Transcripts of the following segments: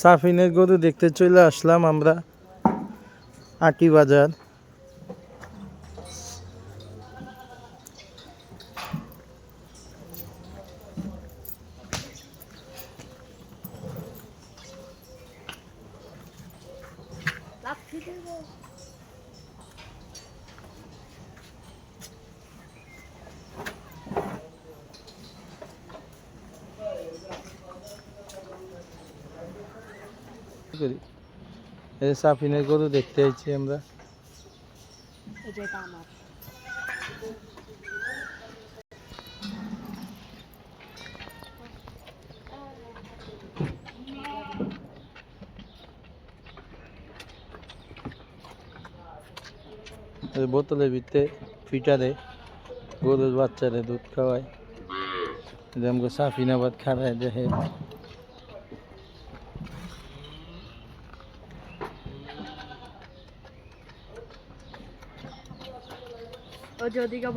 সাফিনের গরু দেখতে চলে আসলাম আমরা আটি বাজার। সাফিনের গরু দেখতে আইছি আমরা। বোতলের ভিতরে ফিটা দেয়, গরুর বাচ্চারে দুধ খাওয়ায়। আমাকে সাফিন আবাদ খাড়ায় দেখে।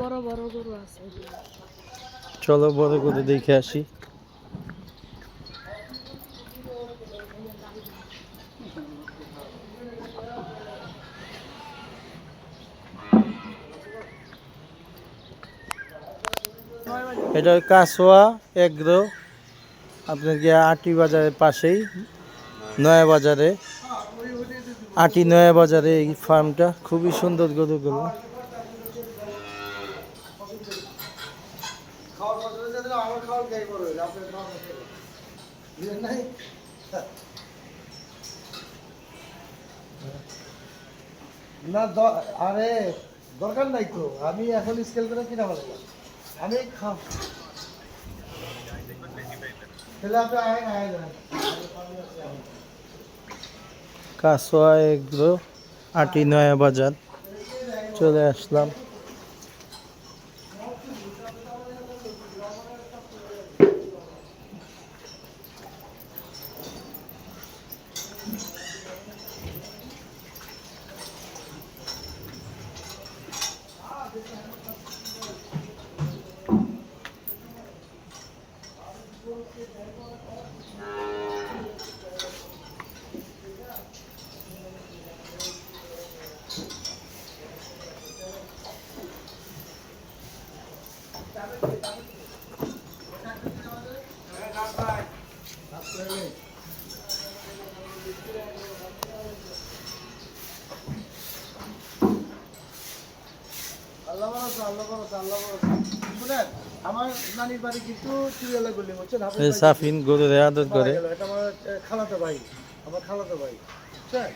বড় বড় গরু আছে, চলো বড় গরু দেখে আসি। এটা কাসোয়া এগ্রো, আপনার গিয়ে আটি বাজারের পাশেই, নয়া বাজারে, আটি নয়া বাজারে এই ফার্মটা। খুবই সুন্দর গরুগুলো। না আরে দরকার নাই তো, আমি এখন স্কেল করে কিনা বলে আমি কাসোয়া এগ্রো, আটি নয়া বাজার চলে আসলাম। আমার নানির বাড়ি কিন্তু চিড়িয়ালা গলি, বুঝছেন? সাফিন গরু আদর করে। এটা আমার খালাতো ভাই, বুঝছেন?